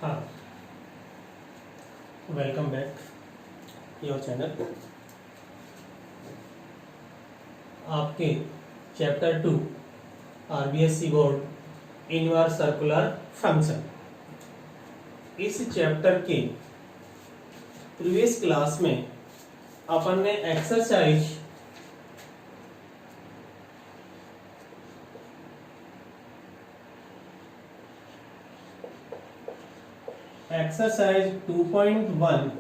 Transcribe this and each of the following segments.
हाँ, welcome back your channel. आपके chapter 2 RBSC board inverse circular function, इस chapter के प्रीवियस क्लास में अपन ने exercise 2.1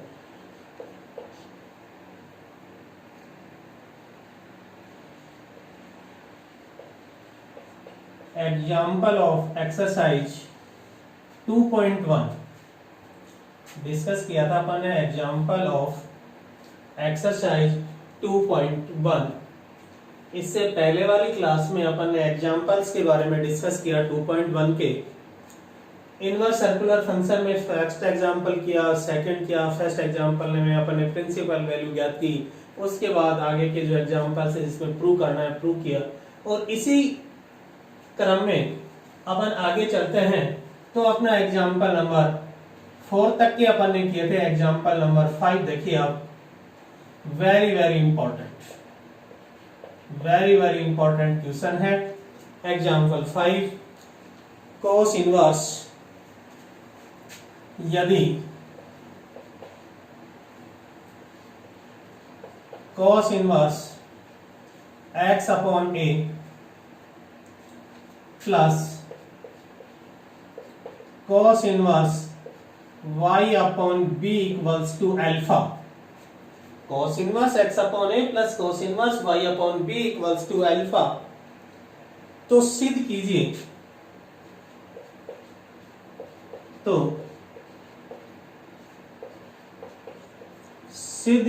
example of exercise 2.1 discuss किया था अपन ने। एग्जाम्पल ऑफ एक्सरसाइज 2.1, इससे पहले वाली क्लास में अपन ने एग्जाम्पल्स के बारे में डिस्कस किया 2.1 के। इनवर्स सर्कुलर फंक्शन में फर्स्ट एग्जांपल किया, सेकंड किया। फर्स्ट एग्जांपल में अपन ने प्रिंसिपल वैल्यू ज्ञात की, उसके बाद आगे के जो एग्जांपल्स है जिसमें प्रूव करना है प्रूव किया, और इसी क्रम में अपन आगे चलते हैं। तो अपना एग्जांपल नंबर 4 तक के अपन ने किए थे। एग्जांपल नंबर 5 देखिए आप, वेरी वेरी इंपॉर्टेंट क्वेश्चन है। एग्जांपल 5, कोस इनवर्स यदि cos inverse x upon a plus cos inverse y upon b equals to alpha. cos inverse x upon a plus cos inverse y upon b equals to alpha. तो सिद्ध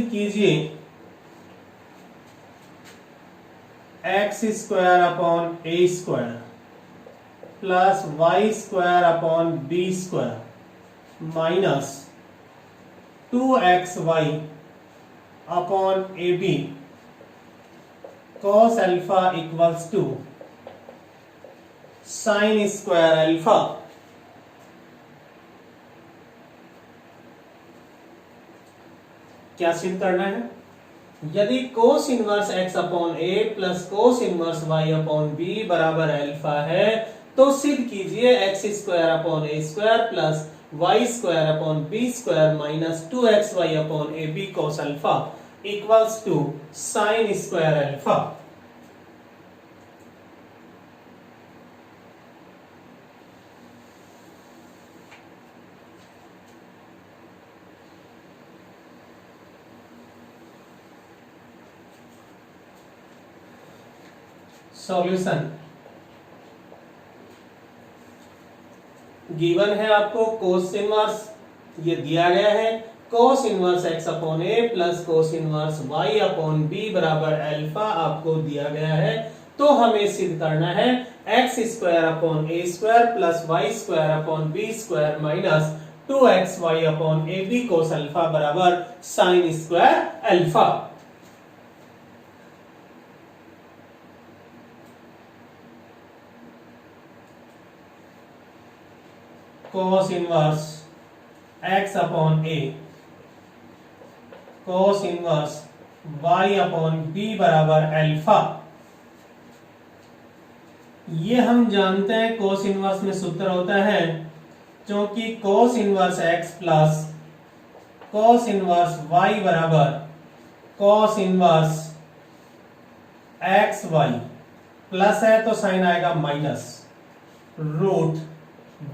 कीजिए, x square upon a square plus y square upon b square minus 2xy upon a b cos alpha equals to sine square alpha. क्या सिद्ध करना है? यदि cos inverse x upon a plus cos inverse y upon b बराबर alpha है, तो सिद्ध कीजिए x square upon a square plus y square upon b square minus 2xy upon a b cos alpha equals to sine square alpha. Solution given है आपको, cos inverse ये दिया गया है, cos inverse x upon a plus cos inverse y upon b बराबर alpha आपको दिया गया है। तो हमें सिद्ध करना है x square upon a square plus y square upon b square minus 2xy upon a b cos alpha बराबर sine square alpha. cos inverse x upon a cos inverse y upon b बराबर alpha. ये हम जानते हैं cos inverse में सूत्र होता है, क्योंकि cos inverse x plus cos inverse y बराबर cos इनवर्स xy प्लस है तो साइन आएगा minus root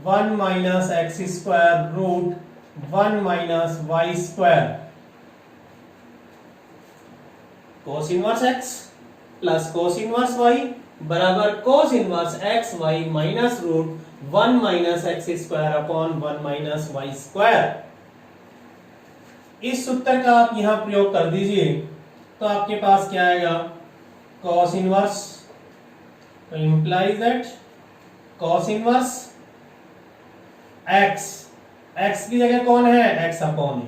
1 minus x square root 1 minus y square. Cos inverse x plus cos inverse y बराबर cos inverse x y minus root 1 minus x square upon 1 minus y square. इस सूत्र का आप यहां प्रयोग कर दीजिए तो आपके पास क्या आएगा, कोस इनवर्स, तो implies that cos inverse x, x की जगह कौन है, x अपॉन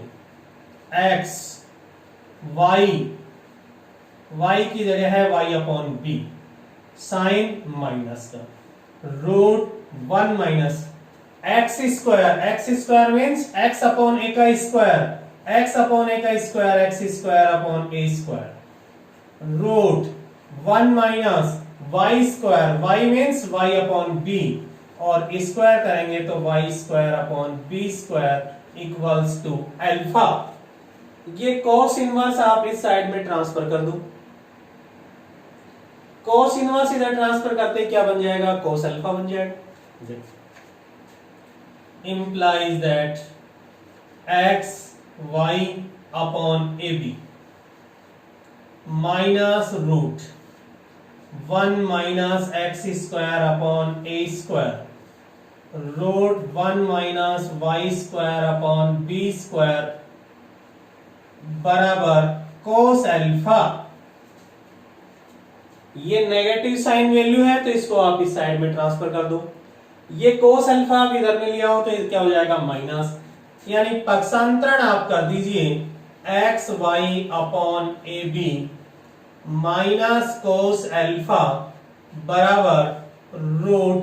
x, y की जगह है y upon b, sine minus का root 1 minus x square means x upon a का स्क्वायर, एक्स अपॉन ए का square, x square upon a square, root 1 minus y square, y means y upon b, और square करेंगे तो y square upon b square equals to alpha. ये cos inverse आप इस side में transfer कर दो, cos इनवर्स इधर ट्रांसफर करते क्या बन जाएगा, cos अल्फा बन जाएगा। implies that x y upon ab minus root 1 minus x square upon a square root 1 minus y square upon b square बराबर cos अल्फा। ये नेगेटिव साइन वैल्यू है तो इसको आप इस साइड में ट्रांसफर कर दो। ये cos अल्फा आप इधर में लिया हो तो क्या हो जाएगा माइनस, यानी पक्षांतरण आप कर दीजिए x y upon a b minus cos alpha बराबर root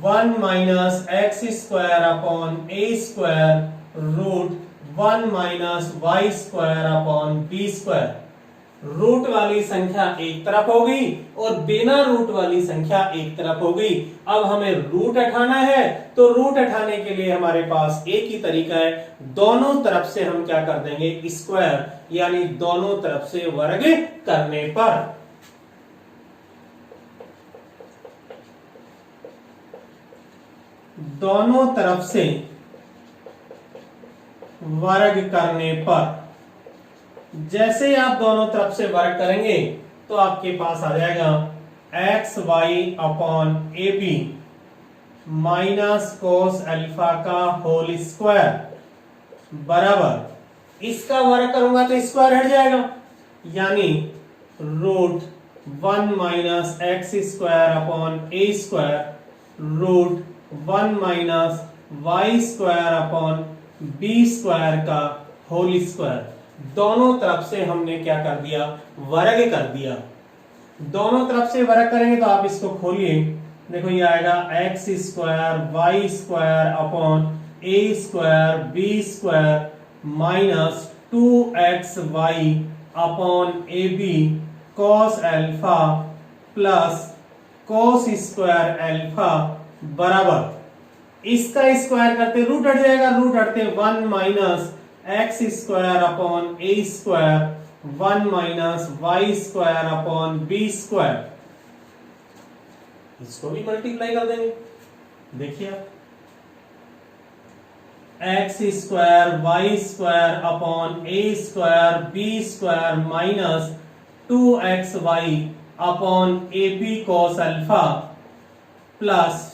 1 minus x square upon a square root 1 minus y square upon b square. Root वाली संख्या एक तरफ होगी और बिना रूट वाली संख्या एक तरफ होगी। अब हमें रूट हटाना है तो रूट हटाने के लिए हमारे पास एक ही तरीका है, दोनों तरफ से हम क्या कर देंगे स्क्वायर, यानी दोनों तरफ से वर्ग करने पर दोनों तरफ से वर्ग करने पर जैसे ही आप दोनों तरफ से वर्ग करेंगे तो आपके पास आ जाएगा x y upon a b minus cos alpha का होल स्क्वायर बराबर, इसका वर्ग करूंगा तो स्क्वायर हट जाएगा, यानी root 1 minus x square upon a square root 1 minus y square upon b square का होल स्क्वायर। दोनों तरफ से हमने क्या कर दिया, वर्ग कर दिया। दोनों तरफ से वर्ग करेंगे तो आप इसको खोलिए, देखो ये आएगा x square y square upon a square b square minus two x y upon a b cos alpha plus cos square alpha बराबर, इसका स्क्वायर करते रूट हट जाएगा, रूट हटते 1 minus x square upon a square 1 minus y square upon b square, इसको भी multiply कर देंगे। देखिए आप x square y square upon a square b square minus two x y upon a b cos alpha plus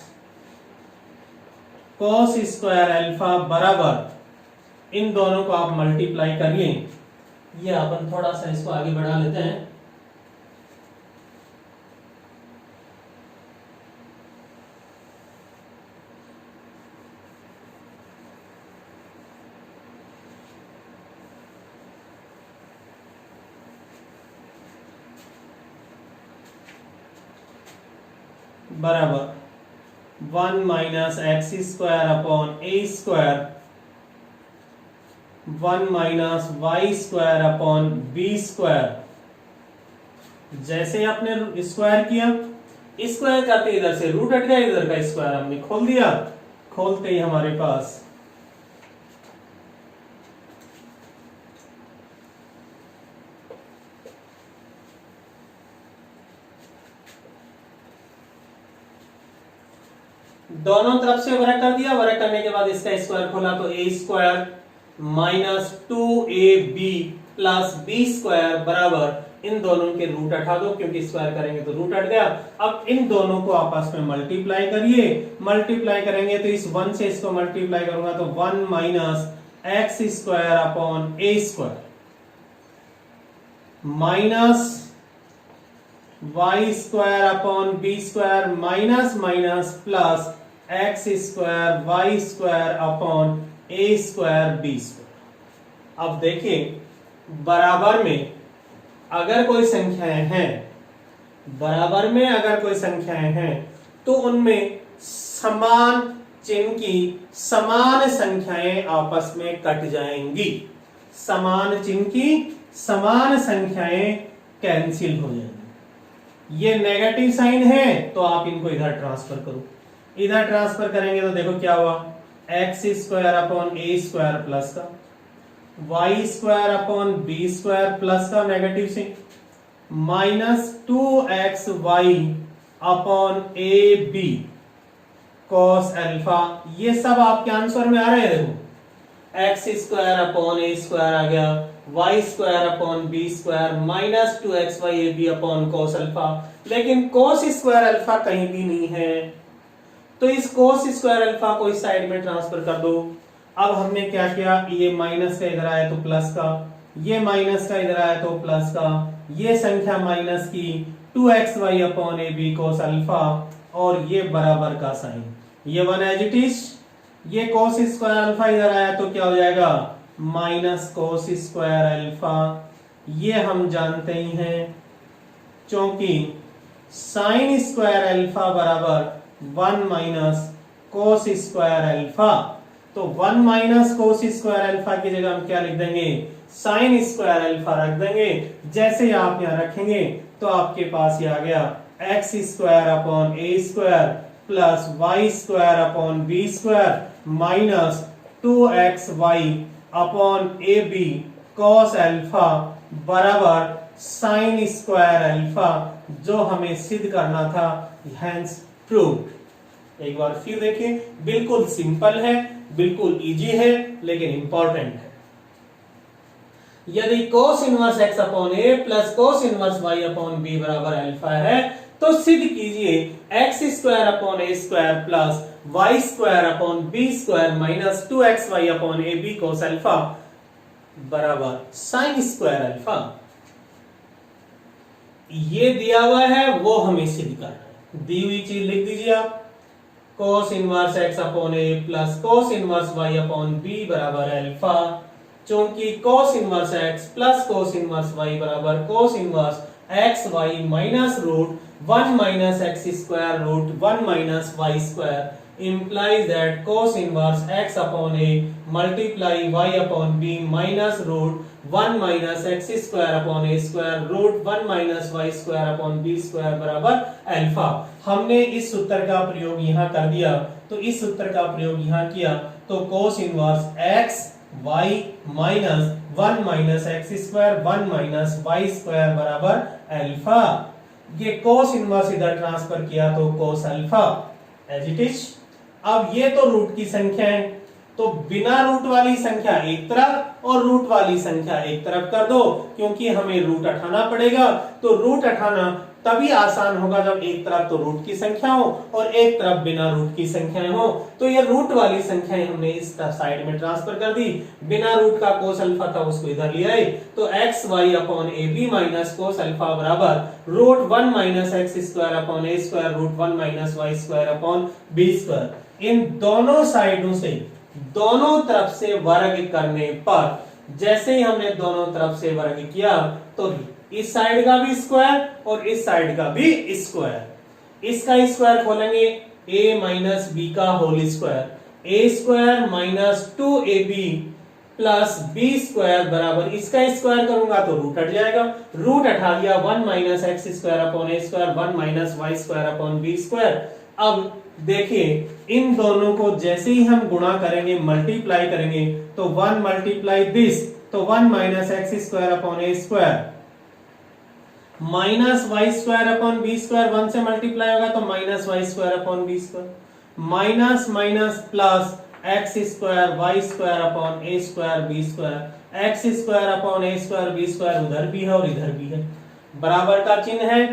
cos square alpha बराबर, इन दोनों को आप मल्टीप्लाई करिए। ये अपन थोड़ा सा इसको आगे बढ़ा लेते हैं। बराबर 1 minus x square upon a square 1 minus y square upon b square. जैसे आपने स्क्वायर किया, स्क्वायर करते इधर से रूट हट गया, इधर का स्क्वायर हमने खोल दिया, खोलते ही हमारे पास दोनों तरफ से वर्ग कर दिया। वर्ग करने के बाद इसका स्क्वायर खोला तो a square minus 2ab plus b square बराबर, इन दोनों के रूट हटा दो क्योंकि स्क्वायर करेंगे तो रूट हट गया। अब इन दोनों को आपस में मल्टीप्लाई करिए, मल्टीप्लाई करेंगे तो इस 1 से इसको मल्टीप्लाई करूंगा तो 1 minus x square upon a square minus y square upon b square minus minus plus x square y square upon a square b square. अब देखिए बराबर में अगर कोई संख्याएं हैं, बराबर में अगर कोई संख्याएं हैं तो उनमें समान चिन्ह की समान संख्याएं आपस में कट जाएंगी, समान चिन्ह की समान संख्याएं कैंसिल हो जाएंगी। ये नेगेटिव साइन है तो आप इनको इधर ट्रांसफर करो, इधर ट्रांसफर करेंगे तो देखो क्या हुआ, x square upon a square plus का, y square upon b square plus का नेगेटिव से, minus 2xy upon a b cos alpha. ये सब आपके आंसर में आ रहे हैं। देखो x square upon a square आ गया, y square upon b square minus 2xy a b upon cos alpha, लेकिन कॉस स्क्वायर अल्फा कहीं भी नहीं है, तो इस कॉस स्क्वायर अल्फा को इस साइड में ट्रांसफर कर दो। अब हमने क्या किया, ये माइनस का इधर आया तो प्लस का, ये माइनस का इधर आया तो प्लस का, ये संख्या माइनस की 2xy upon a b cos alpha, और ये बराबर का साइन, ये वन एज इट इज। ये कॉस स्क्वायर अल्फा इधर आया तो क्या हो जाएगा, माइनस कॉस स्क्वायर अल्फा। ये हम जानते ही हैं, क्योंकि साइन स्क्वायर अल्फा बराबर 1 माइनस कोस स्क्वायर अल्फा, तो 1 माइनस कोस स्क्वायर अल्फा की जगह हम क्या लिख देंगे, साइन स्क्वायर अल्फा रख देंगे। जैसे ही आप यहां रखेंगे तो आपके पास ये आ गया x square upon a square plus y square upon b square minus 2xy upon a b cos alpha बराबर साइन स्क्वायर अल्फा, जो हमें सिद्ध करना था, हेंस प्रूव्ड। एक बार फिर देखिए, बिल्कुल सिंपल है, बिल्कुल इजी है, लेकिन इंपॉर्टेंट है। यदि cos inverse x upon a plus cos inverse y upon b बराबर अल्फा है, तो सिद्ध कीजिए x square upon a square plus y square upon b square minus 2xy upon a b cos alpha बराबर sine square alpha. ये दिया हुआ है, वो हमें सिद्ध करना है। दी हुई चीज लिख दीजिए आप, cos inverse x upon a plus cos inverse y upon b बराबर अल्फा, क्योंकि cos inverse x plus cos inverse y बराबर cos inverse x y minus root 1 minus x square root 1 minus y square implies that cos inverse x upon a multiply y upon b minus root 1 minus x square upon a square root 1 minus y square upon b square बराबर alpha. हमने इस सूत्र का प्रयोग यहाँ कर दिया, तो इस सूत्र का प्रयोग यहाँ किया, तो cos inverse x y minus 1 minus x square 1 minus y square बराबर अल्फा। ये cos इनवर्स इधर ट्रांसफर किया तो cos alpha as it is. अब ये तो रूट की संख्या है, तो बिना रूट वाली संख्या एक तरफ और रूट वाली संख्या एक तरफ कर दो, क्योंकि हमें रूट उठाना पड़ेगा। तो रूट उठाना तभी आसान होगा जब एक तरफ तो रूट की संख्या हो और एक तरफ बिना रूट की संख्याएं हो। तो ये रूट वाली संख्याएं हमने इस साइड में ट्रांसफर कर दी, बिना रूट का कोस अल्फा था उसको इधर ले आए, तो x y upon a b minus cos alpha बराबर root 1 minus x square upon a square root 1 minus y square upon b square. इन दोनों साइडों से दोनों तरफ से वर्ग करने पर, जैसे ही हमने दोनों तरफ से वर्ग किया, तो इस साइड का भी स्क्वायर और इस साइड का भी स्क्वायर, इसका स्क्वायर खोलेंगे a माइनस बी का whole square, a square minus 2ab plus b square बराबर, इसका स्क्वायर करूंगा तो रूट हट जाएगा, रूट हटा दिया 1 minus x square upon a square 1 minus y square upon b square. अब देखिए इन दोनों को जैसे ही हम गुणा करेंगे, मल्टीप्लाई करेंगे, तो 1 मल्टीप्लाई दिस, तो 1 minus x square upon a square minus y square upon b square 1 से मल्टीप्लाई होगा तो minus y square upon b square, minus minus plus x square y square upon a square b square, x square upon a square b square उधर भी है और इधर भी है, बराबर का चिन्ह है,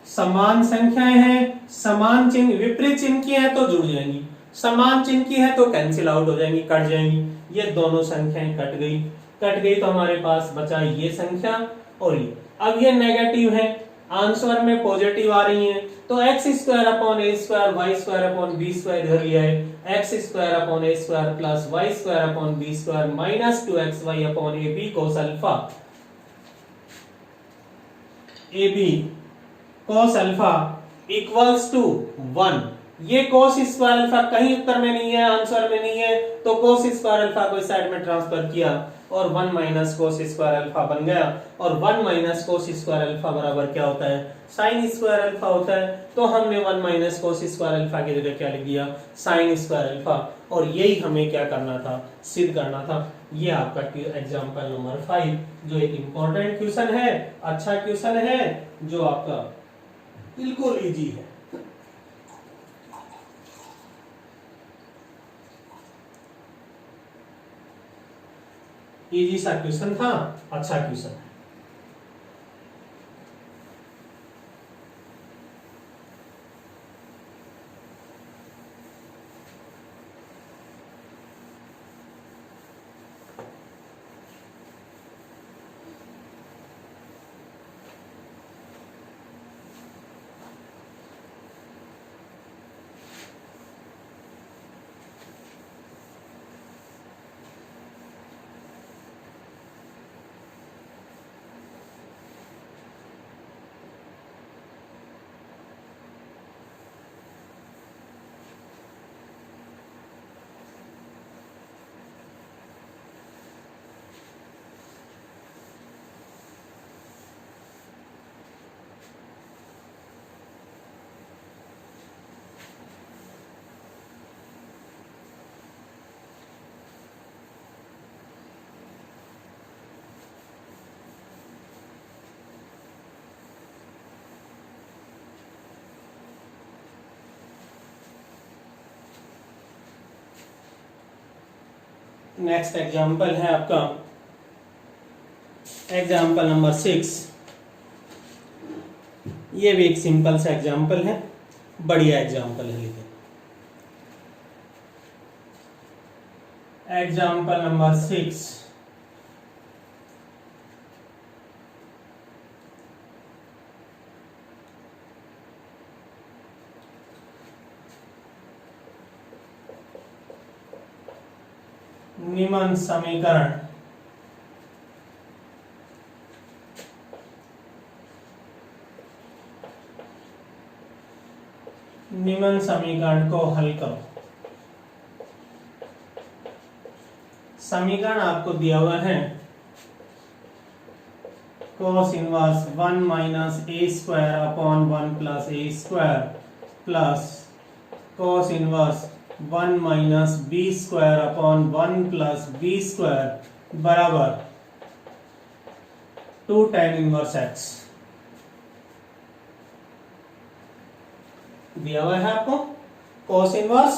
समान संख्याएं हैं, समान चिन्ह, विपरीत चिन्ह की है तो जुड़ जाएंगी, समान चिन्ह की है तो कैंसिल आउट हो जाएंगी, कट जाएंगी। ये दोनों संख्याएं कट गई तो हमारे पास बचा ये संख्या और ये। अब ये नेगेटिव है, आंसर में पॉजिटिव आ रही हैं, तो x square upon a square y square upon b square इधर लिया है, x square upon a square plus y square upon b square minus 2xy upon a b cos alpha, a b cos alpha equals to 1। ये cos square alpha कहीं उत्तर में नहीं है, answer में नहीं है, तो cos स्क्वायर अल्फा को इस साइड में ट्रांसफर किया और 1 माइनस cos स्क्वायर अल्फा बन गया। और 1 माइनस cos स्क्वायर अल्फा बराबर क्या होता है, sin स्क्वायर अल्फा होता है। तो हमने 1 माइनस cos स्क्वायर अल्फा की जगह क्या लिख दिया, sin स्क्वायर अल्फा। और यही हमें क्या करना था, सिद्ध करना था। ये आपका एग्जांपल नंबर 5 जो एक इंपॉर्टेंट क्वेश्चन है, अच्छा क्वेश्चन है, जो आपका बिल्कुल इजी है। इजी सा क्वेश्चन था, अच्छा क्वेश्चन है। नेक्स्ट एग्जाम्पल है आपका एग्जाम्पल नंबर 6। ये भी एक सिंपल सा एग्जाम्पल है, बढ़िया एग्जाम्पल है। लेकिन एग्जाम्पल नंबर 6, निम्न समीकरण को हल करो। समीकरण आपको दिया हुआ है cos inverse 1 minus a square upon 1 plus a square plus cos inverse 1 minus b square upon 1 plus b square बराबर 2 tan इनवर्स एक्स दिया हुआ है आपको। cos inverse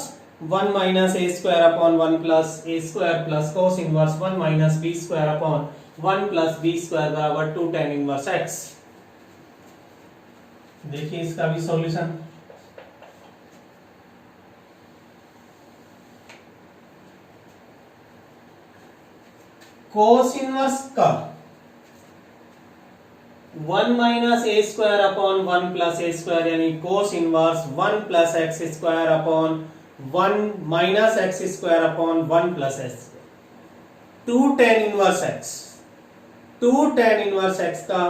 1 minus a square upon 1 plus a square plus cos inverse 1 minus b square upon 1 plus b square बराबर 2 tan inverse x. देखिए इसका भी solution. cos inverse का 1 minus a square upon 1 plus a square यानी cos inverse 1 plus x square upon 1 minus x square upon 1 plus x 2 tan inverse x. 2 tan inverse x का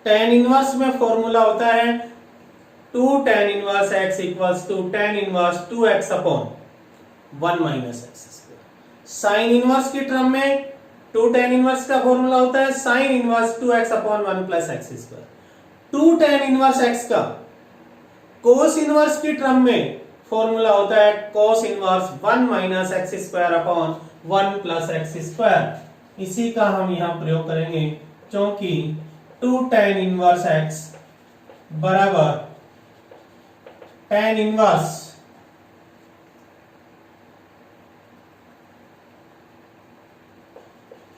tan inverse में formula होता है 2 tan inverse x equals to tan inverse 2x upon 1 minus x square. Sine inverse की term में 2 tan inverse का formula होता है sin inverse 2x upon 1 plus x square. 2 tan inverse x का cos inverse की term में formula होता है cos inverse 1 minus x square upon 1 plus x square. इसी का हम यहां प्रयोग करेंगे क्योंकि 2 tan इनवर्स x बराबर tan inverse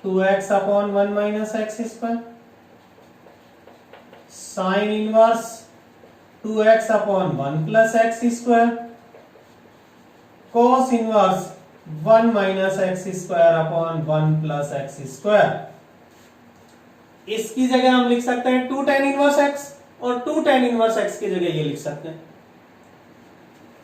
2x upon 1 minus x square sine inverse 2x upon 1 plus x square cos inverse 1 minus x square upon 1 plus x square. इसकी जगह हम लिख सकते हैं 2 tan इनवर्स x और 2 tan इनवर्स x की जगह ये लिख सकते हैं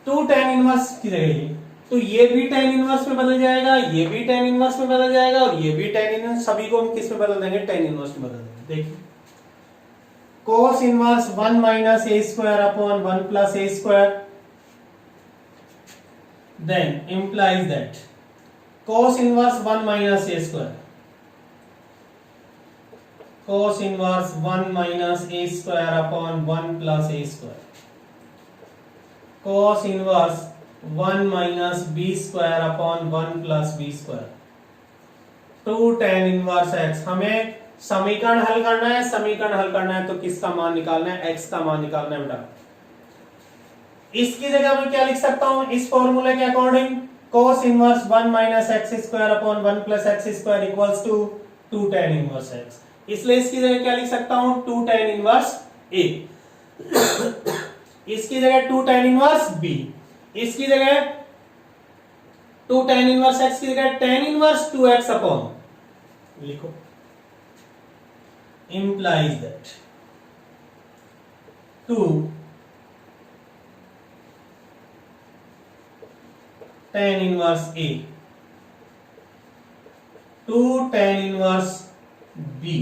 2 tan इनवर्स की जगह ये, तो ये भी tan इनवर्स में बदल जाएगा, ये भी tan इनवर्स में बदल जाएगा और ये भी tan इनवर्स, सभी को हम किस में बदल देंगे, tan इनवर्स में बदल देंगे। देखिए cos inverse 1 minus a square upon 1 plus a square then implies that cos inverse 1 minus a square, cos inverse 1 minus a square upon 1 plus a square, cos inverse 1 minus b square upon 1 plus b square, 2 tan inverse x। हमें समीकरण हल करना है, समीकरण हल करना है तो किसका मान निकालना है, x का मान निकालना है बेटा। इसकी जगह मैं क्या लिख सकता हूं, इस फॉर्मूले के according cos inverse 1 minus x square upon 1 plus x square equals to 2 tan inverse x। इसलिए इसकी जगह क्या लिख सकता हूं, 2 tan इनवर्स a, इसकी जगह 2 tan इनवर्स b, इसकी जगह 2 tan इनवर्स x की जगह tan इनवर्स 2x अपॉन लिखो, implies that 2 tan inverse A, 2 tan inverse B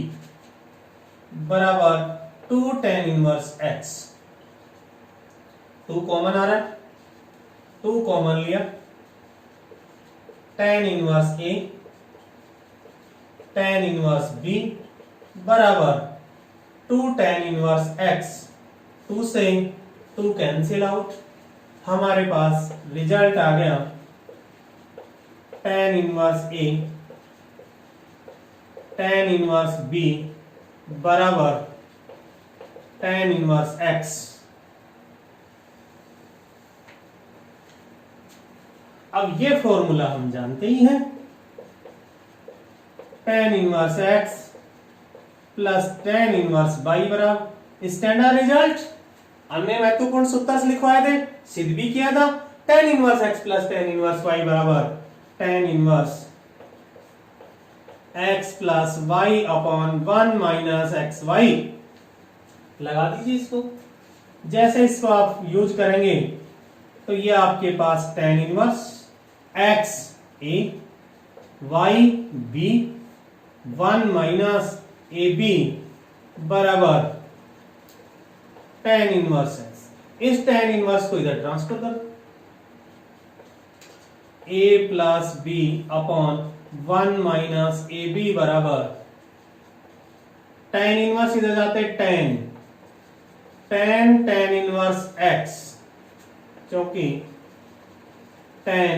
बराबर 2 tan inverse X। 2 कॉमन आ रहा है, 2 कॉमन लिया, tan inverse A tan inverse B बराबर 2 tan inverse X। 2 से 2 कैंसिल आउट, हमारे पास रिजल्ट आ गया tan inverse A tan inverse B बराबर tan inverse X। अब ये फॉर्मूला हम जानते ही हैं, tan inverse X plus tan inverse Y बराबर स्टैंडर्ड रिजल्ट। हमने महत्वपूर्ण सूत्र लिखवाए थे, सिद्ध भी किया था, tan inverse x plus tan inverse y बराबर tan inverse x plus y upon 1 minus x y. लगा दीजिए इसको, जैसे इसको आप यूज करेंगे तो ये आपके पास tan inverse x a y b 1 minus a b बराबर tan इनवर्स x। इस tan इनवर्स को इधर ट्रांसफर करो, a plus b upon 1 minus a b बराबर tan इनवर्स इधर जाते tan tan इनवर्स x, क्योंकि tan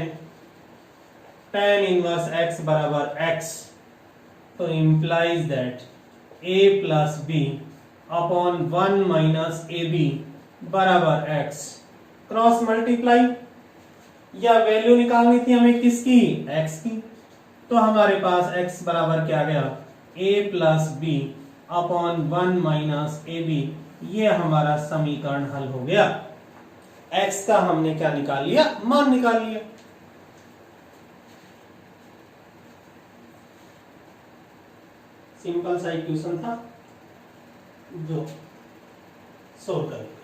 इनवर्स x बराबर x, तो implies that a plus b upon 1 minus a b बराबर x। क्रॉस मल्टीप्लाई, या वैल्यू निकालनी थी हमें किसकी, x की, तो हमारे पास x बराबर क्या गया, a plus b upon 1 minus a b. ये हमारा समीकरण हल हो गया। x का हमने क्या निकाल लिया, मान निकाल लिया। सिंपल सा इक्वेशन था जो सोल्व करेंगे।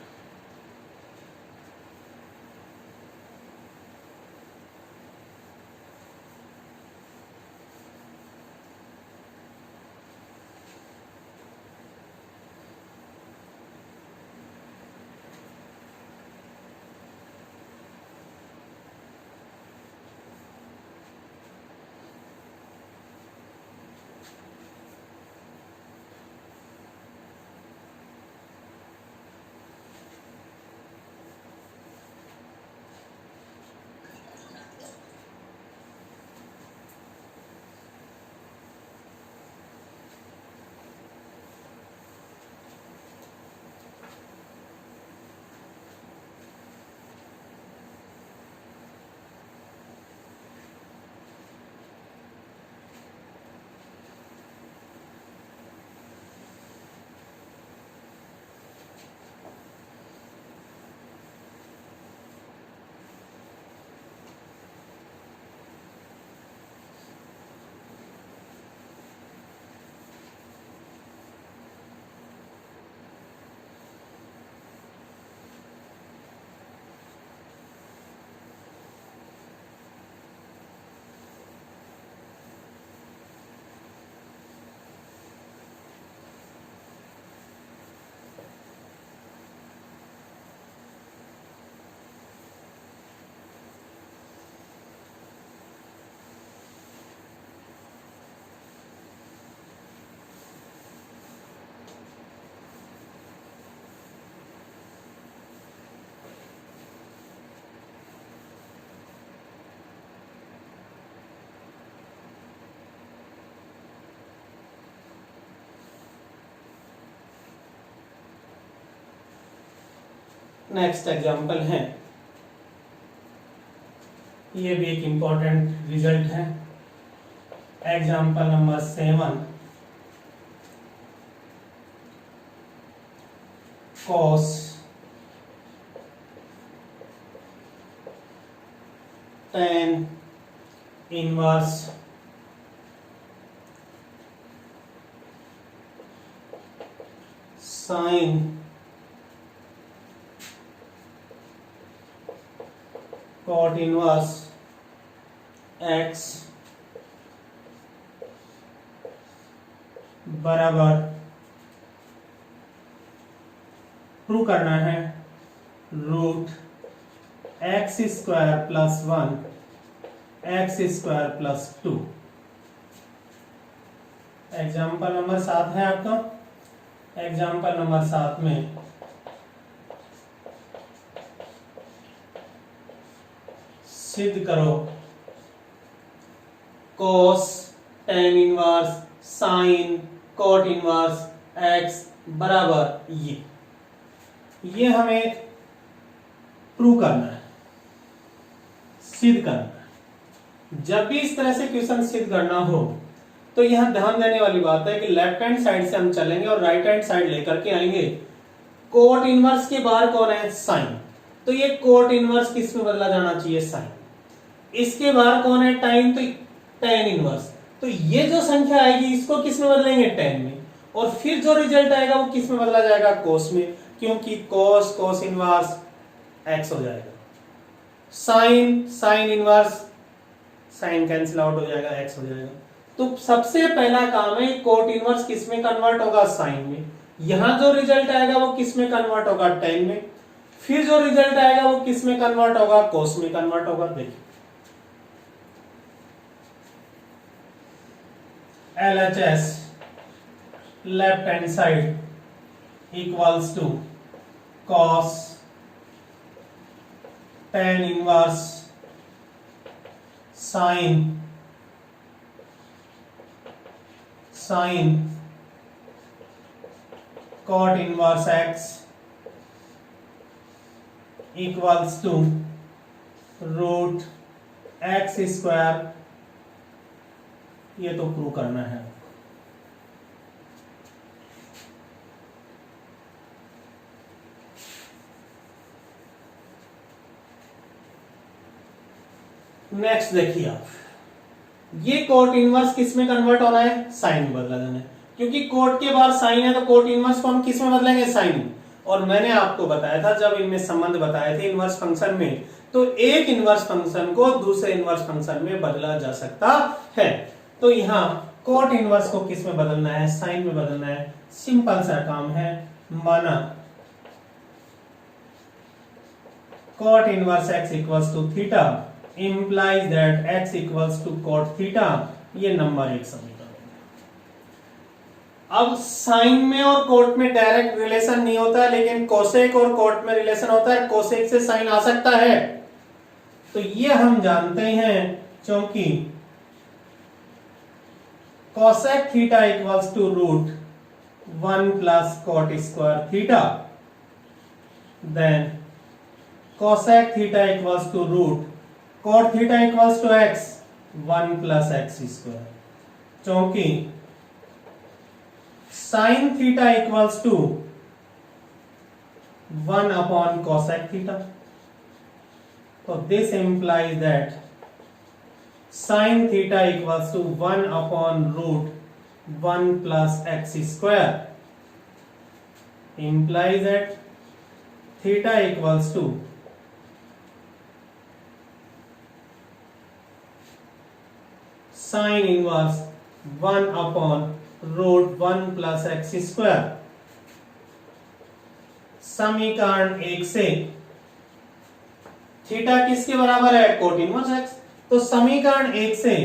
नेक्स्ट एग्जाम्पल है, ये भी एक इंपॉर्टेंट रिजल्ट है। Example number 7, cos tan inverse sin cot inverse x बराबर प्रूव करना है root x square plus 1 x square plus 2। Example number 7 है आपका। एग्जाम्पल नंबर 7 में सिद्ध करो cos tan inverse sin cot inverse x बराबर ये हमें प्रूव करना है, सिद्ध करना है। जब भी इस तरह से क्वेश्चन सिद्ध करना हो तो यहां ध्यान देने वाली बात है कि लेफ्ट हैंड साइड से हम चलेंगे और राइट हैंड साइड लेकर के आएंगे। कोट इनवर्स के बाहर कौन है? साइन। तो ये कोट इनवर्स किस में बदला जाना चाहिए? साइन। इसके बाहर कौन है? टाइन। तो टेन इनवर्स। तो ये जो संख्या आएगी इसको किस में बदलेंगे? टेन में। और फिर जो रिजल्ट आएगा वो किस में बदला जाएगा? कोस में, क्योंकि कोस कोस इनवर्स एक्स हो जाएगा। Sine sine inverse, sine cancel out हो जाएगा, एक्स हो जाएगा। तो सबसे पहला काम है कोट इनवर्स किस में कन्वर्ट होगा? साइन में। यहां जो रिजल्ट आएगा वो किस में कन्वर्ट होगा? टेन में। फिर जो रिजल्ट आएगा वो किस में कन्वर्ट होगा? कोस में कन्वर्ट होगा। देखिए LHS left hand side equals to cos tan inverse sin cot inverse x equals to root x square. ये तो प्रूव करना है। नेक्स्ट देखिए आप, ये कोट इनवर्स किस में कन्वर्ट होना है? साइन में बदला जाना है, क्योंकि कोट के बाद साइन है तो कोट इनवर्स को हम किस में बदलेंगे? साइन में। और मैंने आपको बताया था जब इनमें संबंध बताए थे इनवर्स फंक्शन में, तो एक इनवर्स फंक्शन को दूसरे इनवर्स फंक्शन में बदला जा सकता है। तो यहां कोट इनवर्स को किस में बदलना है? साइन में बदलना है। सिंपल सा काम है। माना cot inverse x equals to theta implies that x equals to cot theta। ये नंबर 1 समीकरण। अब साइन में और कोट में डायरेक्ट रिलेशन नहीं होता है, लेकिन कोसेक और कोट में रिलेशन होता है। कोसेक से साइन आ सकता है, तो ये हम जानते हैं, क्योंकि cosec theta equals to root 1 plus cot square theta, then cosec theta equals to root cot theta equals to x 1 plus x square, क्योंकि sine theta equals to 1 upon cosec theta. तो this implies that sine theta equals to 1 upon root 1 plus x square, implies that theta equals to sine inverse 1 upon root 1 plus x square. समीकरण 1 से theta किसके बराबर है? Cot inverse x. तो समीकरण 1 से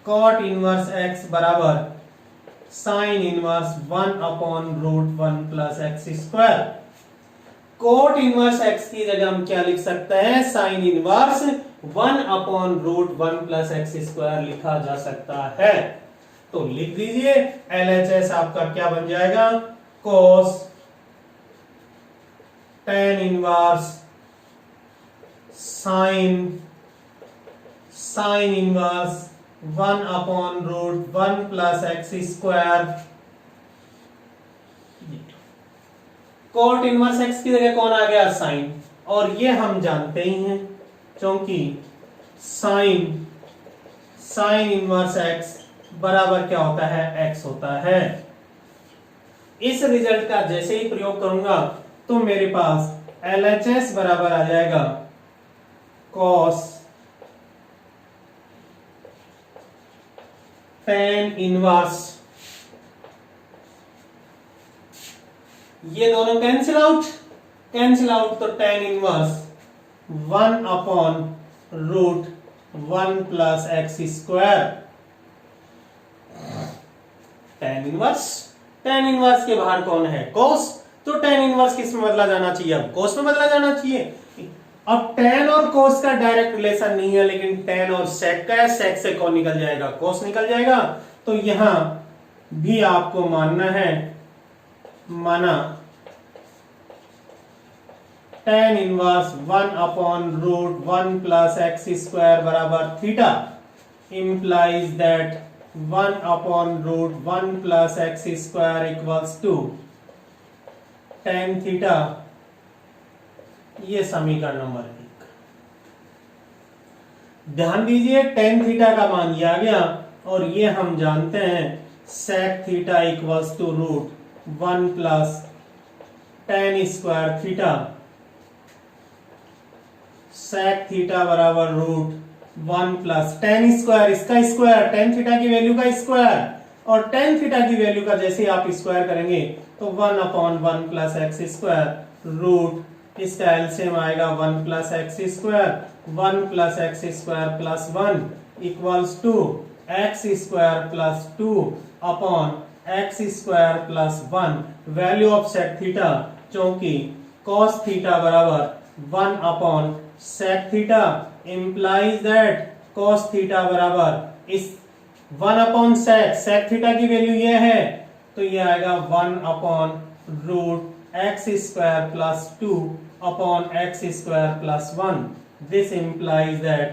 cot inverse x बराबर sine inverse 1 upon root 1 plus x square. Cot inverse x की जगह हम क्या लिख सकते हैं? Sine inverse 1 upon root 1 plus x square लिखा जा सकता है। तो लिख दीजिए LHS आपका क्या बन जाएगा? Cos tan inverse sine inverse 1/√1 plus x square. Cot inverse x की जगह कौन आ गया? साइन। और ये हम जानते ही हैं क्योंकि साइन इनवर्स एक्स बराबर क्या होता है? एक्स होता है। इस रिजल्ट का जैसे ही प्रयोग करूंगा तो मेरे पास LHS बराबर आ जाएगा cos tan इनवर्स, ये दोनों कैंसिल आउट तो tan inverse 1/√1 plus x square. tan inverse के बाहर कौन है? cos। तो tan इनवर्स किस में बदला जाना चाहिए? अब cos में बदला जाना चाहिए। अब tan और cos का डायरेक्ट रिलेशन नहीं है, लेकिन tan और sec का है। sec से कौन निकल जाएगा? cos निकल जाएगा। तो यहां भी आपको माना tan inverse 1/√1 plus x square बराबर theta implies that 1/√1 plus x square equals to tan theta. ये समीकरण नंबर 1। ध्यान दीजिए tan थीटा का मान दिया गया और ये हम जानते हैं sec theta equals to √1 plus tan square theta. sec theta बराबर √1 प्लस tan स्क्वायर, इसका स्क्वायर, tan थीटा की वैल्यू का स्क्वायर, और tan थीटा की वैल्यू का जैसे ही आप स्क्वायर करेंगे तो 1/1 प्लस एक्स स्क्वायर रूट, इसका एलसीएम आएगा 1 plus x square, 1 plus x square plus 1 equals to x square plus 2 upon x square plus 1। Value of sec theta, क्योंकि cos थीटा बराबर 1/sec theta implies that cos theta बराबर इस 1/sec theta की value ये है तो ये आएगा 1/√x square plus 2 upon x square plus 1। This implies that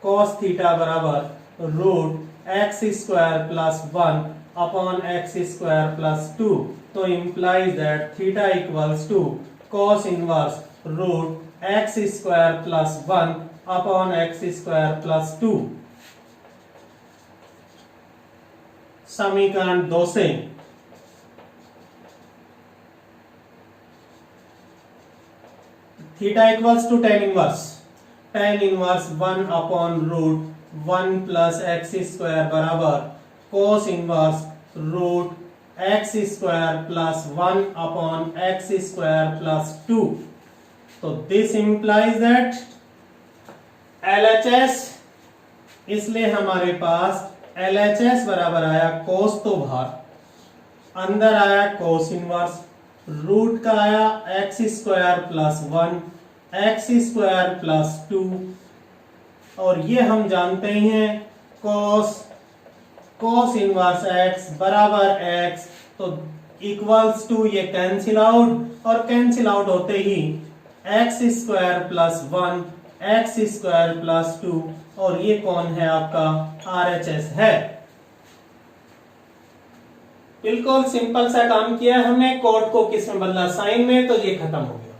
cos theta बराबर √x square plus 1 upon x square plus 2। तो implies that theta equals to cos inverse √x square plus 1 upon x square plus 2। समीकरण 2 से theta equals to tan inverse 1/√1 plus x square बराबर cos inverse √x square plus 1 upon x square plus 2। तो this implies that LHS, इसलिए हमारे पास LHS बराबर आया cos, तो बाहर अंदर आया cos इनवर्स, रूट का आया x square plus 1 x square plus 2, और ये हम जानते ही हैं cos इनवर्स एक्स बराबर एक्स, तो इक्वल्स टू ये कैंसिल आउट, और कैंसिल आउट होते ही x square plus 1 x square plus 2, और ये कौन है? आपका RHS है। बिल्कुल सिंपल सा काम किया है हमने। कोट को किस में बदला? साइन में, तो ये खत्म हो गया।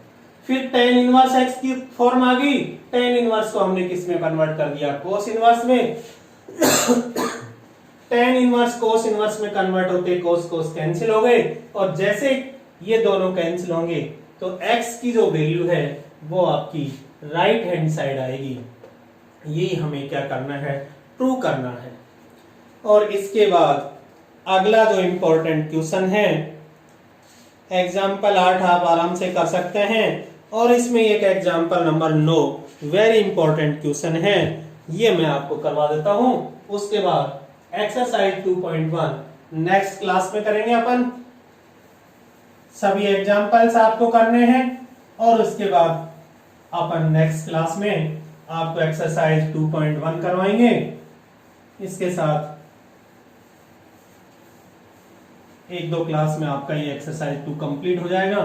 फिर tan इनवर्स x की फॉर्म आ गई, tan इनवर्स को हमने किस में कन्वर्ट कर दिया? cos इनवर्स में। tan इनवर्स cos इनवर्स में कन्वर्ट होते cos कैंसिल हो गए, और जैसे ये दोनों कैंसिल होंगे तो x की जो वैल्यू है वो आपकी राइट हैंड साइड आएगी। यही हमें क्या करना है? प्रूव करना है। और इसके बाद अगला जो इंपॉर्टेंट क्वेश्चन है, एग्जाम्पल 8 आप आराम से कर सकते हैं, और इसमें एक example number 9 very important question है, ये मैं आपको करवा देता हूं। उसके बाद एक्सरसाइज 2.1 नेक्स्ट क्लास में करेंगे अपन। सभी एग्जाम्पल्स आपको करने हैं, और उसके बाद अपन नेक्स्ट क्लास में आपको एक्सरसाइज 2.1 करवाएंगे। इसके साथ 1-2 क्लास में आपका ये एक्सरसाइज 2 कंप्लीट हो जाएगा।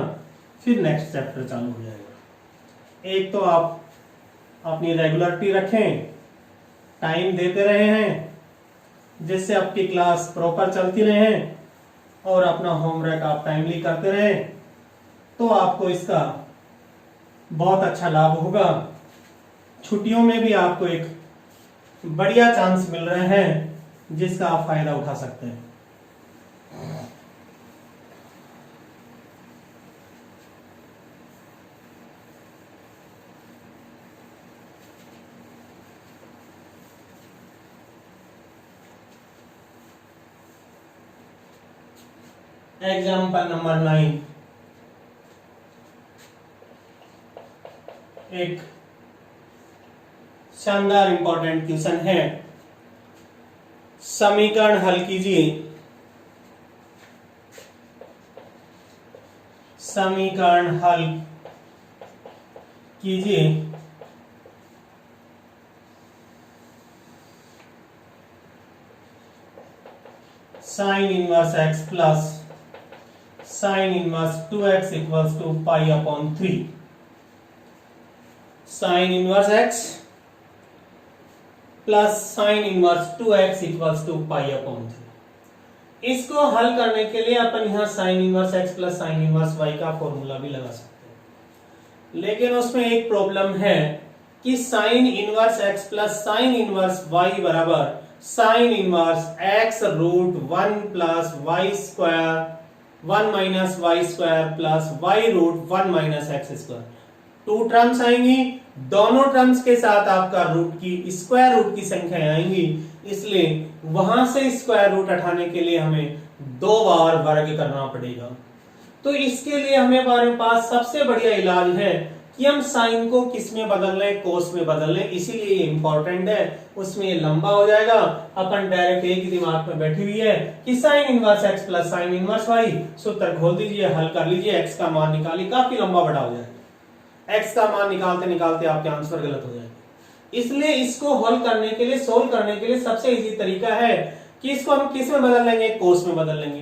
फिर नेक्स्ट चैप्टर चालू हो जाएगा। एक तो आप अपनी रेगुलरिटी रखें, टाइम देते रहे हैं जिससे आपकी क्लास प्रॉपर चलती रहे, और अपना होमवर्क आप टाइमली करते रहे, तो आपको इसका बहुत अच्छा लाभ होगा। छुट्टियों में भी आपको एक बढ़िया चांस मिल रहे हैं जिसका आप फायदा उठा सकते हैं। एग्जाम्पल नंबर 9, एक शानदार इंपॉर्टेंट क्वेश्चन है। समीकरण हल कीजिए। समीकरण हल कीजिए। Sine inverse x plus sine inverse 2x equals to pi upon 3। Sine inverse x plus sine inverse 2x equals to pi upon 3। इसको हल करने के लिए अपन यहां sine inverse x plus sine inverse y का फॉर्मूला भी लगा सकते हैं, लेकिन उसमें एक प्रॉब्लम है कि sine inverse x plus sine inverse y बराबर sine inverse x root 1 plus y square 1 minus y square plus y root 1 minus x square. Two terms आएंगी, दोनों टर्म्स के साथ आपका रूट की स्क्वायर रूट की संख्या आएंगी, इसलिए वहां से स्क्वायर रूट हटाने के लिए हमें 2 बार वर्ग करना पड़ेगा। तो इसके लिए हमारे पास सबसे बढ़िया इलाज है कि हम साइन को किस में बदल लें, कोस में बदल लें, इसीलिए ये इंपॉर्टेंट है। उसमें ये लंबा हो जाएगा, अपन डायरेक्ट एक ही दिमाग में बैठी हुई है कि sine inverse x plus sine inverse y. सूत्र खोल दीजिए, हल कर लीजिए, एक्स का मान निकालिए, काफी लंबा बड़ा हो जाएगा। एक्स का मान निकालते निकालते आपके आंसर गलत हो जाएंगे। इसलिए इसको हल करने के लिए, सोल्व करने के लिए सबसे इजी तरीका है कि इसको हम किस में बदल लेंगे, कोस में बदल लेंगे।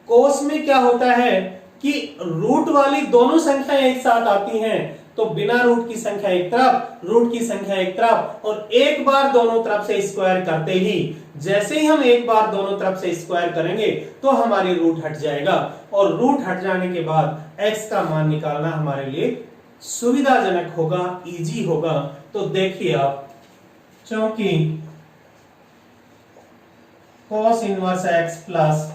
कोस में क्या होता है कि रूट वाली दोनों संख्याएं एक साथ आती हैं, तो बिना रूट की संख्या एक तरफ, रूट की संख्या एक तरफ, और एक बार दोनों तरफ से स्क्वायर करते ही, जैसे ही हम एक बार दोनों तरफ से स्क्वायर करेंगे तो हमारी रूट हट जाएगा, और रूट हट जाने के बाद एक्स का मान निकालना हमारे लिए सुविधाजनक होगा, इजी होगा। तो देखिए आप, क्योंकि cos inverse x plus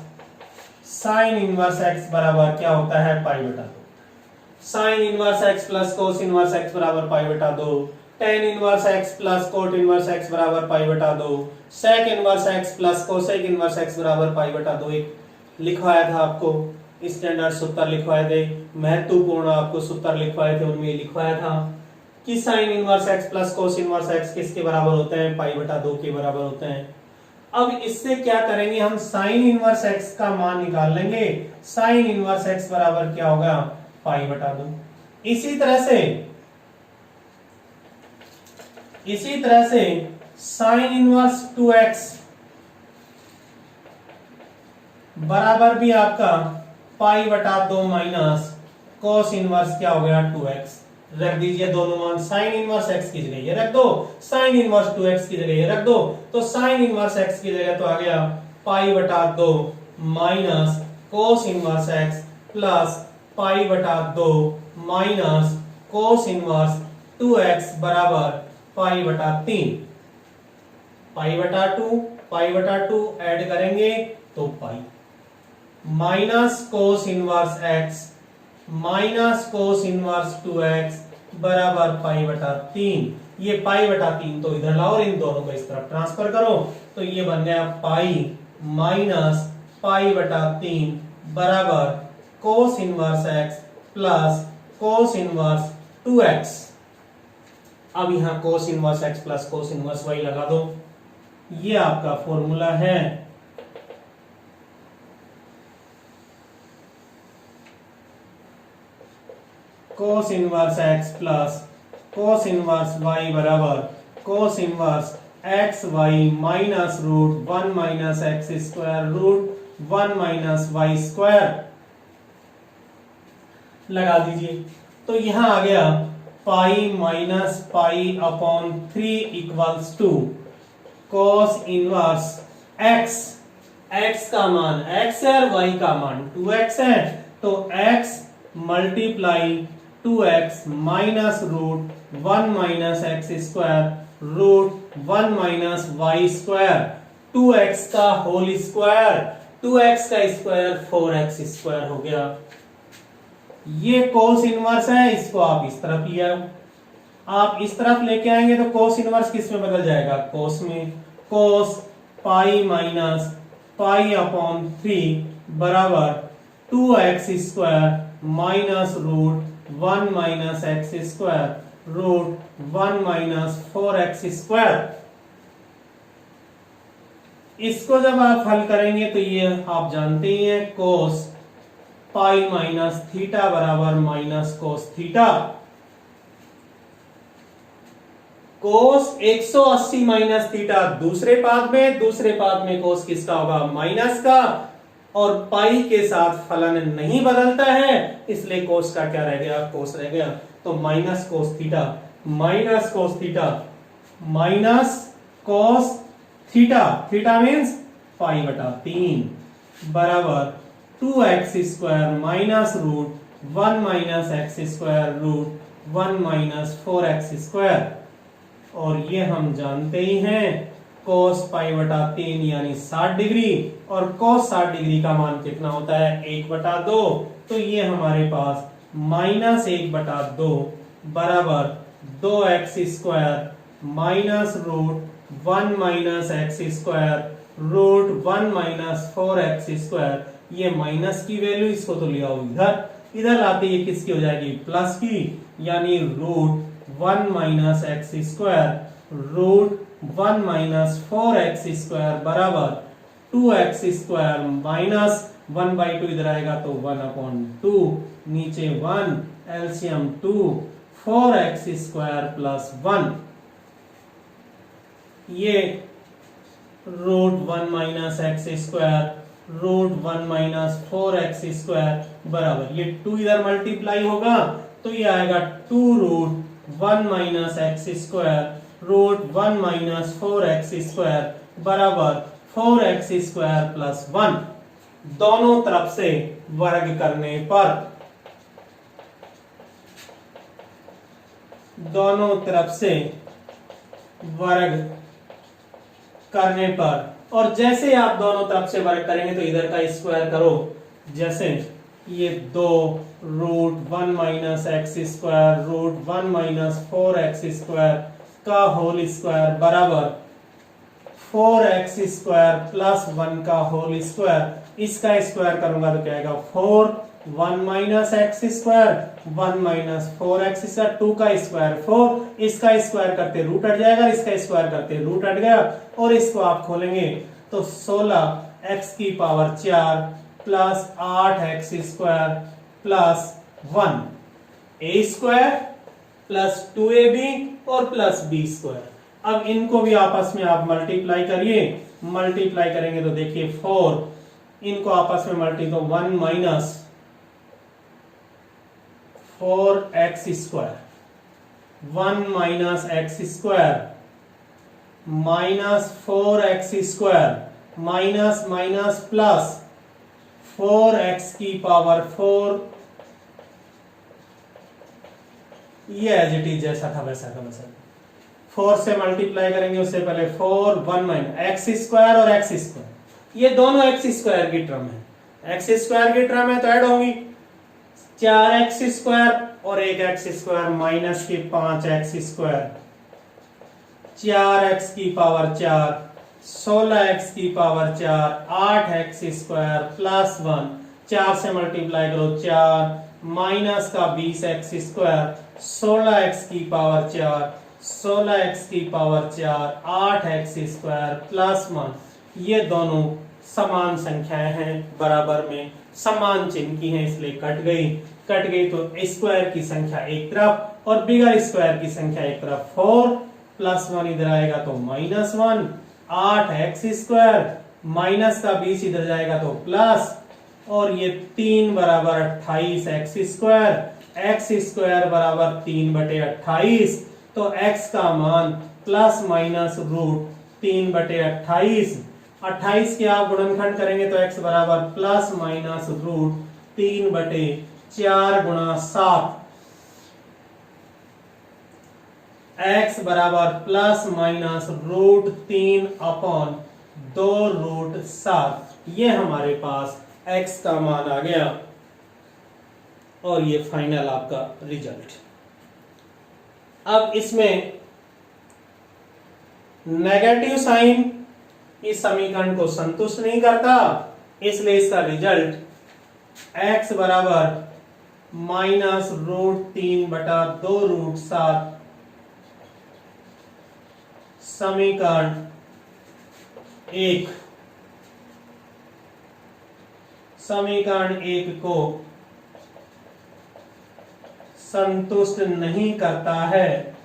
sine inverse x बराबर क्या होता है, पाई बटा 2। Sine inverse x plus cos inverse x बराबर पाई बटा 2। Tan inverse x plus cot inverse x बराबर पाई बटा 2। Sec inverse x plus cosec inverse x बराबर पाई बटा 2। एक लिखवाया था आपको, स्टैंडर्ड सूत्र लिखवाए थे, महत्वपूर्ण आपको सूत्र लिखवाए थे, उनमें लिखवाया था कि sine inverse x plus cos inverse x किसके बराबर होते हैं, पाई बटा 2 के बराबर होते हैं। अब इससे क्या करेंगे, हम साइन इनवर्स एक्स का मान निकाल लेंगे। साइन इनवर्स एक्स बराबर क्या होगा, पाई बटा 2। इसी तरह से साइन इनवर्स 2x बराबर भी आपका पाई बटा 2 माइनस कॉस इनवर्स क्या हो गया, 2x। रख दीजिए दोनों मान, साइन इनवर्स x की जगह ये रख दो, साइन इनवर्स 2x की जगह ये रख दो, तो साइन इनवर्स x की जगह तो आ गया पाई बटा 2 minus cos inverse x plus pi बटा 2 माइनस कोस इनवर्स 2x बराबर पाई बटा 3। पाई बटा 2 ऐड करेंगे तो pi minus cos inverse x minus cos inverse 2x बराबर पाई बटा 3। ये पाई बटा 3 तो इधर लाओ और इन दोनों को इस तरफ ट्रांसफर करो, तो ये बन गया पाई माइनस पाई बटा 3 बराबर cos inverse x plus cos inverse 2x। अब यहां cos inverse x plus cos inverse y लगा दो, ये आपका फॉर्मूला है। Cos inverse x plus cos inverse y बराबर cos inverse x y minus root 1 minus x square root 1 minus y square. लगा दीजिए। तो यहां आ गया pi minus pi upon 3 equals to cos inverse x, x का मान x है और y का मान 2x है, तो x multiply 2x minus root 1 minus x square root 1 minus y square 2x का होल स्क्वायर, 2x का स्क्वायर 4x स्क्वायर हो गया। ये कोस इनवर्स है, इसको आप इस तरफ ले आओ। आप इस तरफ लेके आएंगे तो कोस इनवर्स किस में बदल जाएगा, कोस में। कोस पाई माइनस पाई अपॉन 3 बराबर 2x square minus root 1 minus x square root 1 minus 4x square. इसको जब आप हल करेंगे तो ये आप जानते ही हैं कोस पाई माइनस थीटा बराबर माइनस कोस थीटा। कोस 180 माइनस थीटा दूसरे पाद में कोस किसका होगा, माइनस का, और पाई के साथ फलन नहीं बदलता है इसलिए कोस का क्या रह गया, कोस रह गया। तो minus cos theta minus cos theta minus cos theta, theta means pi बटा 3 बराबर 2x square minus root 1 minus x square root 1 minus 4x square. और ये हम जानते ही हैं cos पाई बटा 3 यानी 60 डिग्री, और cos 60 डिग्री का मान कितना होता है, 1/2। तो ये हमारे पास माइनस 1/2 बराबर 2x square minus root 1 minus x square root 1 minus 4x square. ये माइनस की वैल्यू इसको तो ले आओ इधर, इधर लाते ये किसकी हो जाएगी, प्लस की, यानी root 1 minus x square root 1 minus 4x square बराबर 2x स्क्वायर माइनस 1/2 इधर आएगा तो 1/2 नीचे 1 एलसीएम 2 4x स्क्वायर प्लस 1, ये root 1 minus x square root 1 minus 4x square बराबर ये 2 इधर मल्टीप्लाई होगा तो ये आएगा 2 root 1 minus x square root 1 minus 4x square बराबर 4x स्क्वायर प्लस 1। दोनों तरफ से वर्ग करने पर, दोनों तरफ से वर्ग करने पर, और जैसे आप दोनों तरफ से वर्ग करेंगे तो इधर का स्क्वायर करो, जैसे ये 2 root 1 minus x square root 1 minus 4x square का होल स्क्वायर बराबर 4x स्क्वायर प्लस 1 का होल स्क्वायर। इसका स्क्वायर करूंगा तो क्या आएगा 4 1 minus x square 1 minus 4x square 2 का स्क्वायर 4, इसका स्क्वायर करते रूट हट जाएगा, इसका स्क्वायर करते रूट हट गया, और इसको आप खोलेंगे तो 16x की power 4 plus 8x square plus 1 a square plus 2ab और प्लस b स्क्वायर। अब इनको भी आपस में आप मल्टीप्लाई करिए, मल्टीप्लाई करेंगे तो देखिए 4, इनको आपस में मल्टी तो 1 minus 4x square 1 minus x square minus 4x square minus minus plus 4x की पावर 4, ये एज इट इज जैसा था वैसा का वैसा। 4 से मल्टीप्लाई करेंगे उससे पहले 4 1 माइनस एक्स स्क्वायर और एक्स स्क्वायर, ये दोनों एक्स स्क्वायर की टर्म है, एक्स स्क्वायर की टर्म है तो ऐड होंगी 4x स्क्वायर और एक एक्स स्क्वायर माइनस के 5x स्क्वायर 4x की पावर 4 16x की पावर 4 8x स्क्वायर प्लस 1, 4 से मल्टीप्लाई करो 4 माइनस का 20x स्क्वायर 16x की पावर 4 16x की पावर 4 8x स्क्वायर प्लस 1। ये दोनों समान संख्याएं हैं, बराबर में समान चिन्ह की हैं इसलिए कट गई तो स्क्वायर की संख्या एक तरफ और बिगर स्क्वायर की संख्या एक तरफ। 4 प्लस 1 इधर आएगा तो माइनस 1 8x स्क्वायर माइनस का 20 इधर जाएगा तो प्लस और ये 3 बराबर 28 एक्स स्क्वायर बराबर 3/28। तो x का मान प्लस माइनस रूट 3/28। 28 के आप गुणनखंड करेंगे तो x बराबर प्लस माइनस रूट 3/4 गुणा 7। x बराबर प्लस माइनस रूट 3/2 रूट 7। ये हमारे पास x का मान आ गया और ये फाइनल आपका रिजल्ट। अब इसमें नेगेटिव साइन इस समीकरण को संतुष्ट नहीं करता, इसलिए इसका रिजल्ट x बराबर माइनस रूट 3/2 रूट 7 समीकरण 1 को संतुष्ट नहीं करता है,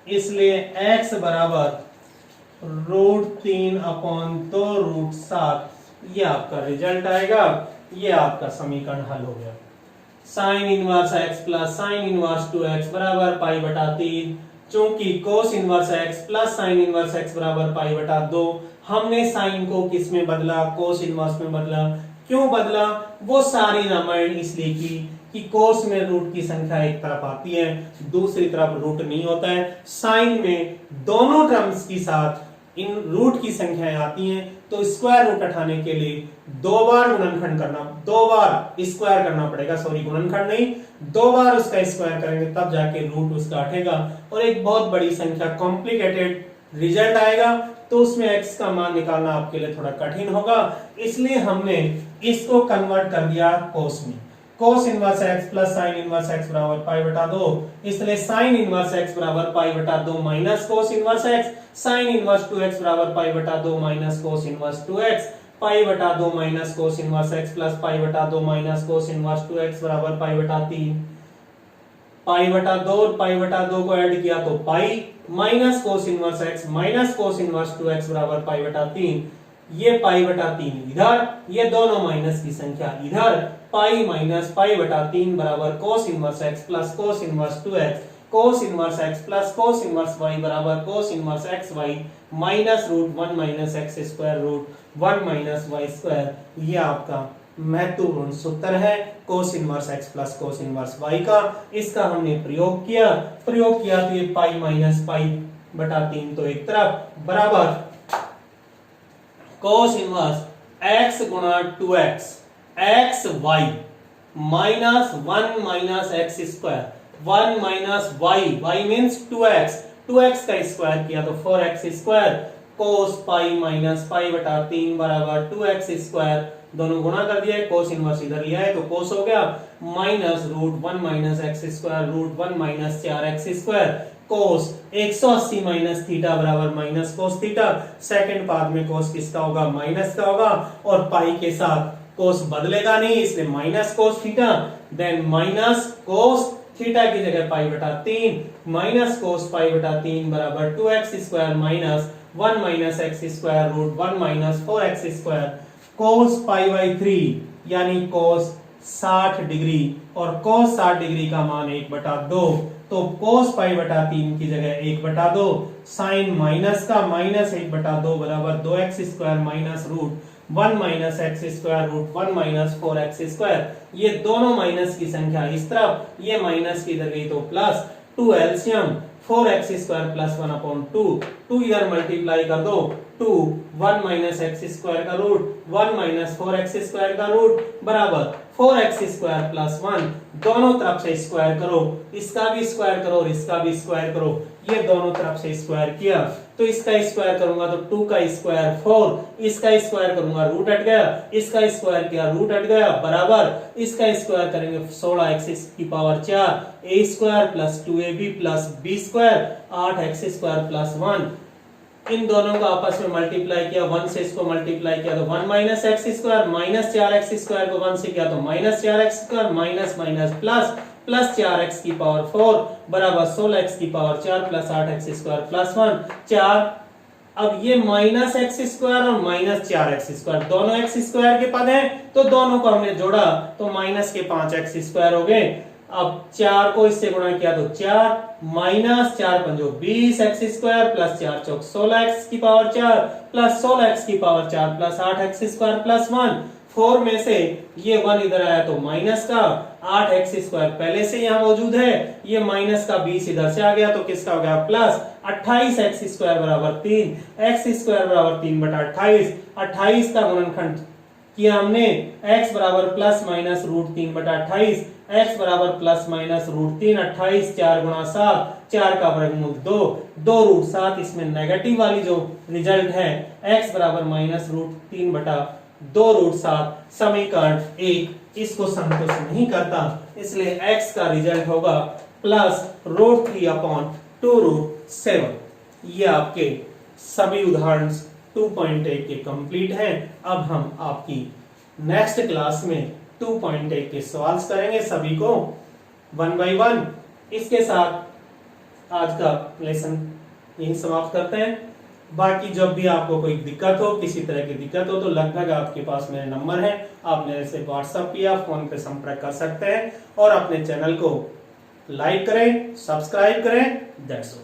इसलिए x बराबर रूट 3/2 रूट 7 ये आपका रिजल्ट आएगा। ये आपका समीकरण हल हो गया। Sign inverse x plus sine inverse 2x बराबर π/3। चूंकि कोस inverse x plus sine inverse x बराबर π/2, हमने साइन को किस में बदला? कोस इनवर्स में बदला। क्यों बदला? वो सारी रामायण इसलिए की कि कोस में रूट की संख्या एक तरफ आती है, दूसरी तरफ रूट नहीं होता है। साइन में दोनों टर्म्स के साथ इन रूट की संख्याएं आती हैं, तो स्क्वायर रूट उठाने के लिए दो बार स्क्वायर करना पड़ेगा। सॉरी, गुणनखंड नहीं, 2 बार उसका स्क्वायर करेंगे तब जाके रूट उसका उठेगा और एक बहुत बड़ी संख्या कॉम्प्लिकेटेड रिजल्ट आएगा, तो उसमें x का मान निकालना आपके लिए थोड़ा कठिन होगा। इसलिए हमने इसको कन्वर्ट कर दिया कोस में। Cos inverse x plus sine inverse x बराबर π/2, इसलिए साइन इनवर्स x बराबर π/2 minus cos inverse x। Sine inverse 2x बराबर π/2 minus cos inverse 2x। π/2 minus cos inverse x plus π/2 minus cos inverse 2x बराबर π/3। π/2 और π/2 को add किया तो pi minus cos inverse x minus cos inverse 2x बराबर π/3। ये π/3 इधर, ये दोनों माइनस की संख्या इधर। पाई माइनस π/3 बराबर cos inverse x plus cos inverse 2x। Cos inverse x plus cos inverse y बराबर cos inverse xy minus root 1 minus x square root 1 minus y square. ये आपका महत्वपूर्ण सूत्र है cos inverse x plus cos inverse y का। इसका हमने प्रयोग किया तो ये पाई माइनस π/3 तो एक तरफ बराबर कोस इनवर्स x गुणा 2x x y minus 1 minus x square 1 minus y means 2x का स्क्वायर किया तो 4x स्क्वायर कोस पाई माइनस π/3 बराबर 2x स्क्वायर। दोनों गुणा कर दिया है, कोस इनवर्स इधर लिया है तो कोस हो गया minus root 1 minus x square root 1 minus 4x square. Cos 180 minus theta बराबर minus cos theta. Second part में कोस किसका होगा? माइनस का होगा, और पाई के साथ कोस बदलेगा नहीं, इसलिए minus cos theta. Then minus cos theta की जगह π/3 माइनस कोस π/3 बराबर 2x square minus 1 minus x square root 1 minus 4x square. Cos π/3 यानी कोस 60 डिग्री, और कोस 60 डिग्री का मान 1/2, तो कोस π/3 की जगह 1/2। साइन माइनस का माइनस 1/2 बराबर 2x square minus root 1 minus x square root 1 minus 4x square. ये दोनों माइनस की संख्या इस तरफ, ये माइनस की इधर गई तो plus. 2 LCM 4x square plus 1/2, 2 इधर मल्टीप्लाई कर दो, 2 1 माइनस x स्क्वायर का रूट 1 माइनस 4x स्क्वायर का रूट बराबर 4x स्क्वायर प्लस 1। दोनों तरफ से स्क्वायर करो, इसका भी स्क्वायर करो और इसका भी स्क्वायर करो। ये दोनों तरफ से स्क्वायर किया तो इसका स्क्वायर करूंगा तो 2 का स्क्वायर 4, इसका स्क्वायर करूंगा रूट हट गया, इसका स्क्वायर किया रूट हट गया बराबर इसका स्क्वायर करेंगे 16x की power 4 a square plus 2ab plus b square 8x square plus 1। इन दोनों को आपस में मल्टीप्लाई किया, 1 से इसको मल्टीप्लाई किया तो 1 minus x square minus 4x square को 1 से किया तो minus 4x square minus minus plus plus 4x की पावर 4 बराबर 16x की power 4 plus 8x square plus 1। 4 अब ये माइनस एक्स स्क्वायर और माइनस 4x² दोनों एक्स स्क्वायर के पद हैं, तो दोनों को हमने जोड़ा तो माइनस के 5x² हो गए। अब 4 को इससे गुणा किया तो 4 माइनस 4 पंजो 20x² प्लस 4 चौक 16x की पावर 4 प्लस 16x की पावर 4 प्लस 8x² प्लस 1। 4 में से ये 1 इधर आया तो माइनस का 8x² पहले से यहाँ मौजूद है, ये माइनस का 20 इधर से आ गया तो किसका हो गया प्लस 28x² बराबर 3, x² बराबर 3/28। 28 का गुणनखंड किया हमने, x बराबर प्लस माइनस रूट 3/28, x बराबर प्लस माइनस रूट 3, 28 4 गुणा 7, 4 का वर्गमूल 2, 2 रूट 7। इसमें नेगेटिव वाली जो रिजल्ट है x बराबर माइनस रूट 3/2 रूट 7, समीकरण 1 इसको संतुष्ट नहीं करता, इसलिए x का रिजल्ट होगा प्लस रूट 3/2 रूट 7। ये आपके सभी उदाहरण 2.1 के कंप्लीट हैं। अब हम आपकी नेक्स्ट क्लास में 2.1 के सवाल करेंगे, सभी को 1 by 1। इसके साथ आज का लेसन यही समाप्त करते हैं। बाकी जब भी आपको कोई दिक्कत हो, किसी तरह की दिक्कत हो, तो लगभग आपके पास मेरे नंबर है, आप मेरे से व्हाट्सएप या फोन पे संपर्क कर सकते हैं और अपने चैनल को लाइक करें, सब्सक्राइब करें। That's all.